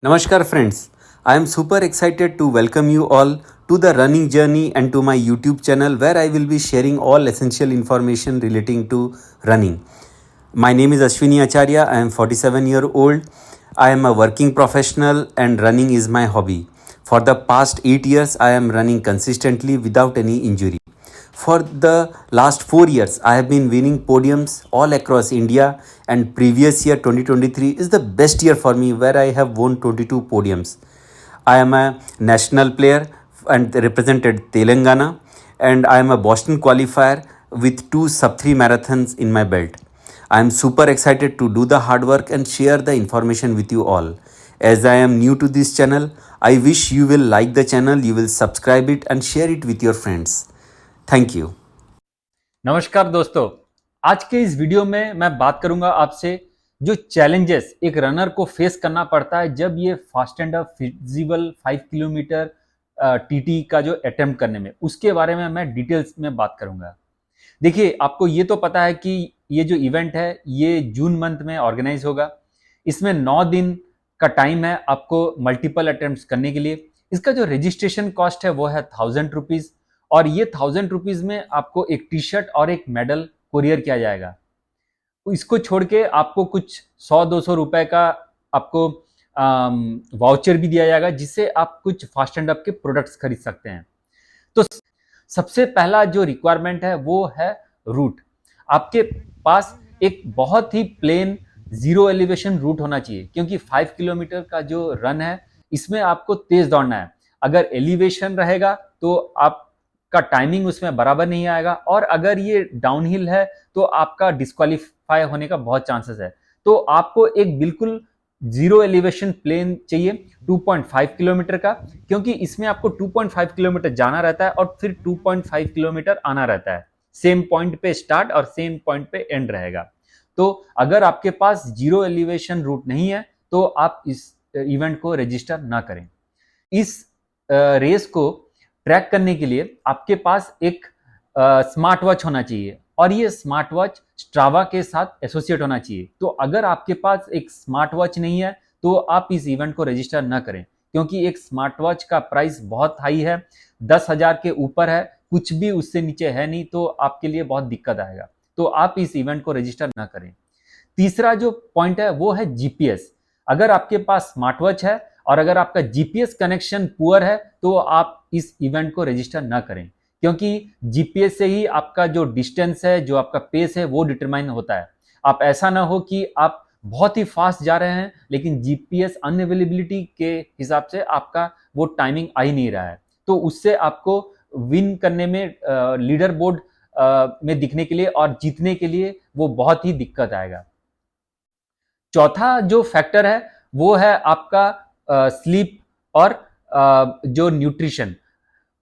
Namaskar friends, I am super excited to welcome you all to the running journey and to my YouTube channel where I will be sharing all essential information relating to running. My name is Ashwini Acharya, I am 47-year-old. I am a working professional and running is my hobby. For the past 8 years, I am running consistently without any injury. For the last 4 years, I have been winning podiums all across India, and previous year 2023 is the best year for me where I have won 22 podiums. I am a national player and represented Telangana, and I am a Boston qualifier with two sub 3 marathons in my belt. I am super excited to do the hard work and share the information with you all. As I am new to this channel, I wish you will like the channel, you will subscribe it and share it with your friends. Thank you. नमस्कार दोस्तों, आज के इस video में मैं बात करूंगा आपसे जो चैलेंजेस एक रनर को फेस करना पड़ता है जब ये fast and feasible 5 kilometre TT का जो अटेम्प्ट करने में, उसके बारे में मैं डिटेल्स में बात करूंगा। देखिए, आपको ये तो पता है कि ये जो इवेंट है ये जून मंथ में ऑर्गेनाइज होगा। इसमें 9 दिन का टाइम है आपको मल्टीपल अटेम्प्ट्स करने के लिए। इसका जो रजिस्ट्रेशन कॉस्ट है वो है 1000 रुपीज, और ये 1000 रुपीज में आपको एक टी शर्ट और एक मेडल कोरियर किया जाएगा। तो इसको छोड़ के आपको कुछ 100-200 रुपए का आपको वाउचर भी दिया जाएगा, जिससे आप कुछ फास्ट एंड अप के प्रोडक्ट्स खरीद सकते हैं। तो सबसे पहला जो रिक्वायरमेंट है वो है रूट। आपके पास एक बहुत ही प्लेन जीरो एलिवेशन रूट होना चाहिए, क्योंकि 5 किलोमीटर का जो रन है इसमें आपको तेज दौड़ना है। अगर एलिवेशन रहेगा तो आपका टाइमिंग उसमें बराबर नहीं आएगा, और अगर ये डाउनहिल है तो आपका डिस्क्वालीफाई होने का बहुत चांसेस है। तो आपको एक बिल्कुल जीरो एलिवेशन प्लेन चाहिए 2.5 किलोमीटर का, क्योंकि इसमें आपको 2.5 किलोमीटर जाना रहता है और फिर 2.5 किलोमीटर आना रहता है। सेम पॉइंट पे स्टार्ट और सेम पॉइंट पे एंड रहेगा। तो अगर आपके पास जीरो एलिवेशन रूट नहीं है तो आप इस इवेंट को रजिस्टर ना करें। इस रेस को ट्रैक करने के लिए आपके पास एक स्मार्ट वॉच होना चाहिए, और ये स्मार्ट वॉच स्ट्रावा के साथ एसोसिएट होना चाहिए। तो अगर आपके पास एक स्मार्ट वॉच नहीं है तो आप इस इवेंट को रजिस्टर ना करें, क्योंकि एक स्मार्ट वॉच का प्राइस बहुत हाई है, 10,000 के ऊपर है, कुछ भी उससे नीचे है नहीं, तो आपके लिए बहुत दिक्कत आएगा। तो आप इस इवेंट को रजिस्टर ना करें। तीसरा जो पॉइंट है वो है जीपीएस। अगर आपके पास स्मार्ट वॉच है और अगर आपका जीपीएस कनेक्शन पुअर है तो आप इस इवेंट को रजिस्टर ना करें, क्योंकि जीपीएस से ही आपका जो डिस्टेंस है, जो आपका पेस है, वो डिटरमाइन होता है। आप ऐसा ना हो कि आप बहुत ही फास्ट जा रहे हैं लेकिन जीपीएस अनअवेलेबिलिटी के हिसाब से आपका वो टाइमिंग आ ही नहीं रहा है, तो उससे आपको विन करने में, लीडर बोर्ड में दिखने के लिए और जीतने के लिए वो बहुत ही दिक्कत आएगा। चौथा जो फैक्टर है वो है आपका स्लीप और जो न्यूट्रिशन।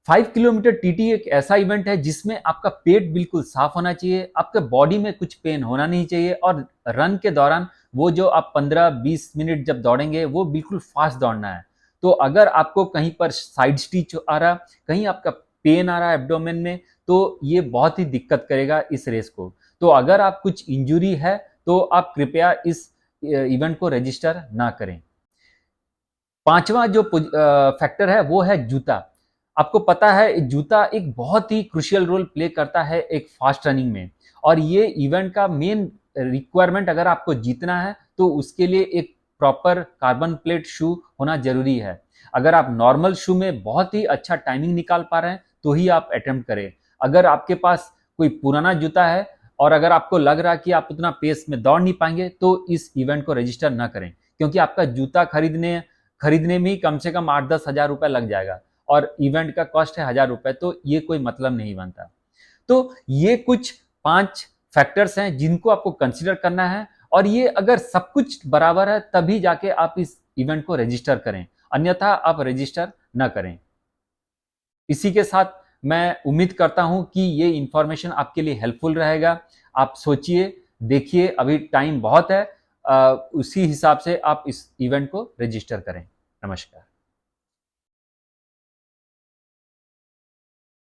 5 किलोमीटर टीटी एक ऐसा इवेंट है जिसमें आपका पेट बिल्कुल साफ होना चाहिए, आपके बॉडी में कुछ पेन होना नहीं चाहिए, और रन के दौरान वो जो आप 15-20 मिनट जब दौड़ेंगे वो बिल्कुल फास्ट दौड़ना है। तो अगर आपको कहीं पर साइड स्टिच आ रहा, कहीं आपका पेन आ रहा है एब्डोमेन में, तो ये बहुत ही दिक्कत करेगा इस रेस को। तो अगर आप कुछ इंजुरी है तो आप कृपया इस इवेंट को रजिस्टर ना करें। पांचवा जो फैक्टर है वो है जूता। आपको पता है जूता एक बहुत ही क्रुशियल रोल प्ले करता है एक फास्ट रनिंग में, और ये इवेंट का मेन रिक्वायरमेंट अगर आपको जीतना है तो उसके लिए एक प्रॉपर कार्बन प्लेट शू होना जरूरी है। अगर आप नॉर्मल शू में बहुत ही अच्छा टाइमिंग निकाल पा रहे हैं तो ही आप अटेम्प्ट करें। अगर आपके पास कोई पुराना जूता है और अगर आपको लग रहा है कि आप उतना पेस में दौड़ नहीं पाएंगे तो इस इवेंट को रजिस्टर ना करें, क्योंकि आपका जूता खरीदने में ही कम से कम 8-10 हजार रुपए लग जाएगा, और इवेंट का कॉस्ट है 1000 रुपए, तो ये कोई मतलब नहीं बनता। तो ये कुछ 5 फैक्टर्स हैं जिनको आपको कंसिडर करना है, और ये अगर सब कुछ बराबर है तभी जाके आप इस इवेंट को रजिस्टर करें, अन्यथा आप रजिस्टर ना करें। इसी के साथ मैं उम्मीद करता हूं कि ये इंफॉर्मेशन आपके लिए हेल्पफुल रहेगा। आप सोचिए, देखिए, अभी टाइम बहुत है, उसी हिसाब से आप इस इवेंट को रजिस्टर करें। नमस्कार।